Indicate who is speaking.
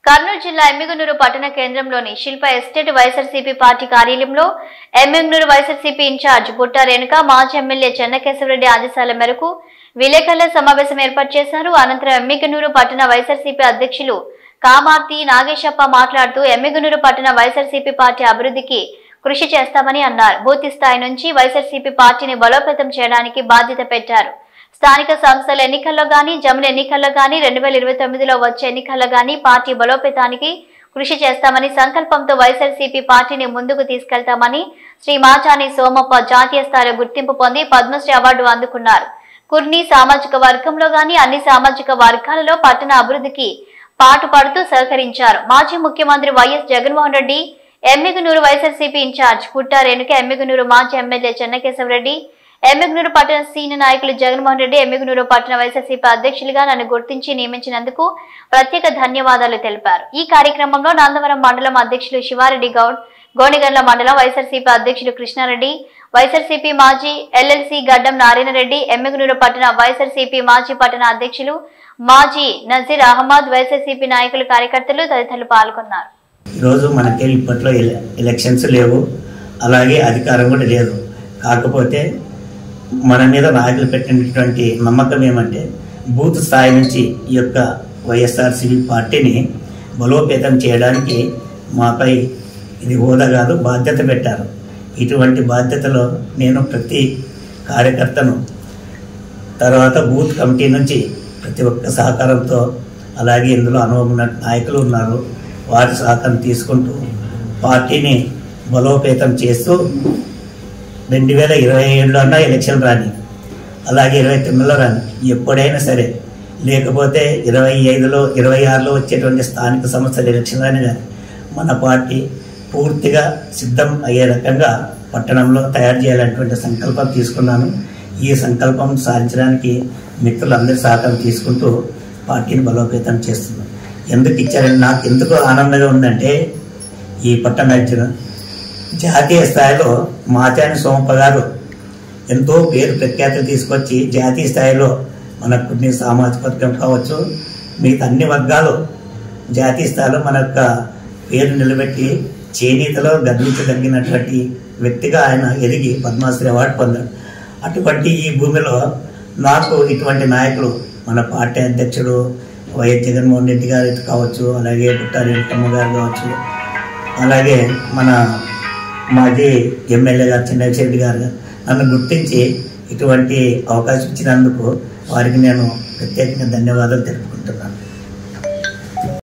Speaker 1: కర్నూలు జిల్లా ఎమ్మిగనూరు పట్టణ కేంద్రంలోని శిల్ప ఎస్టేట్ వైఎస్ఆర్సీపీ పార్టీ కార్యాలయంలో ఎమ్మిగనూరు వైఎస్ఆర్సీపీ ఇన్ఛార్జ్ బుట్ట రేణుక మాజీ ఎమ్మెల్యే చెన్నకేశవరెడ్డి ఆదేశాల మేరకు విలేకరుల సమావేశం ఏర్పాటు చేశారు. అనంతరం ఎమ్మిగనూరు పట్టణ వైఎస్ఆర్సీపీ అధ్యక్షులు కామార్తి నాగేశప్ప మాట్లాడుతూ ఎమ్మిగనూరు పట్టణ వైఎస్ఆర్సీపీ పార్టీ అభివృద్ధికి కృషి చేస్తామని అన్నారు. బూత్ స్థాయి నుంచి వైఎస్ఆర్సీపీ పార్టీని బలోపేతం చేయడానికి బాధ్యత పెట్టారు. స్థానిక సంస్థల ఎన్నికల్లో గానీ జమిలి ఎన్నికల్లో గానీ 2029లో వచ్చే ఎన్నికల్లో గానీ పార్టీ బలోపేతానికి కృషి చేస్తామని సంకల్పంతో వైఎస్ఆర్సీపీ పార్టీని ముందుకు తీసుకెళ్తామని శ్రీ మాచాని సోమప్ప జాతీయ స్థాయిలో గుర్తింపు పొంది పద్మశ్రీ అవార్డు అందుకున్నారు. కుర్ని సామాజిక వర్గంలో గానీ అన్ని సామాజిక వర్గాలలో పట్టణ అభివృద్ధికి పాటుపడుతూ సహకరించారు. మాజీ ముఖ్యమంత్రి వైఎస్ జగన్మోహన్ రెడ్డి, ఎమ్మిగనూరు వైఎస్ఆర్సీపీ ఇన్ఛార్జ్ బుట్ట రేణుక, ఎమ్మిగనూరు మాజీ ఎమ్మెల్యే చెన్నకేశవరెడ్డి, ఎమ్మిగనూరు పట్టణ సీనియర్ నాయకులు జగన్మోహన్ రెడ్డి, ఎమ్మిగనూరు పట్టణ వైఎస్ఆర్సీపీ అధ్యక్షులుగా నన్ను గుర్తించి నియమించినందుకు ప్రత్యేక ధన్యవాదాలు తెలిపారు. ఈ కార్యక్రమంలో నందవరం మండలం అధ్యక్షులు శివారెడ్డి గౌడ్, గోనిగండ్ల మండలం వైఎస్ఆర్సీపీ అధ్యక్షులు కృష్ణారెడ్డి, వైఎస్ఆర్సీపీ మాజీ ఎల్ఎల్సీ గడ్డం నారాయణరెడ్డి, ఎమ్మిగనూరు పట్టణ వైఎస్ఆర్సీపీ మాజీ పట్టణ అధ్యక్షులు మాజీ నజీర్ అహ్మద్, వైఎస్ఆర్సీపీ నాయకులు, కార్యకర్తలు తదితరులు పాల్గొన్నారు.
Speaker 2: ఈరోజు మనకి ఇప్పట్లో ఎలక్షన్స్ లేవు, అలాగే అధికారం కూడా లేదు. కాకపోతే మన మీద నాయకులు పెట్టినటువంటి నమ్మకం ఏమంటే బూత్ స్థాయి నుంచి ఈ యొక్క వైఎస్ఆర్సీపీ పార్టీని బలోపేతం చేయడానికి మాపై ఇది హోదా కాదు, బాధ్యత పెట్టారు. ఇటువంటి బాధ్యతలో నేను ప్రతి కార్యకర్తను, తర్వాత బూత్ కమిటీ నుంచి ప్రతి ఒక్క సహకారంతో, అలాగే ఇందులో అనుభవం నాయకులు ఉన్నారు, వారి సహకారం తీసుకుంటూ పార్టీని బలోపేతం చేస్తూ 2027లో అన్నా ఎలక్షన్ రాని, అలాగే 29లో రాని, ఎప్పుడైనా సరే, లేకపోతే 25లో 26లో వచ్చేటువంటి స్థానిక సంస్థల ఎలక్షన్ రాని కానీ మన పార్టీ పూర్తిగా సిద్ధం అయ్యే రకంగా పట్టణంలో తయారు చేయాలనేటువంటి సంకల్పం తీసుకున్నాను. ఈ సంకల్పం సాధించడానికి మిత్రులందరి సహకారం తీసుకుంటూ పార్టీని బలోపేతం చేస్తున్నాను. ఎందుకు ఇచ్చారని నాకు ఎందుకు ఆనందంగా ఉందంటే, ఈ పట్టణ జాతీయ స్థాయిలో మాచాని సోమప్ప గారు ఎంతో పేరు ప్రఖ్యాతులు తీసుకొచ్చి జాతీయ స్థాయిలో మన కొన్ని సామాజిక వర్గం కావచ్చు, మిగతా అన్ని వర్గాలు జాతీయ స్థాయిలో మన యొక్క పేరు నిలబెట్టి చేనేతలో గర్వించదగినటువంటి వ్యక్తిగా ఆయన ఎదిగి పద్మశ్రీ అవార్డు పొందాడు. అటువంటి ఈ భూమిలో నాకు ఇటువంటి నాయకులు, మన పార్టీ అధ్యక్షుడు వైఎస్ జగన్మోహన్ రెడ్డి గారు కావచ్చు, అలాగే బుట్ట రేణుకమ్మ గారు కావచ్చు, అలాగే మన మాజీ ఎమ్మెల్యే గారు చెన్నకేశవరెడ్డి గారు నన్ను గుర్తించి ఇటువంటి అవకాశం ఇచ్చినందుకు వారికి నేను ప్రత్యేకంగా ధన్యవాదాలు తెలుపుకుంటున్నాను.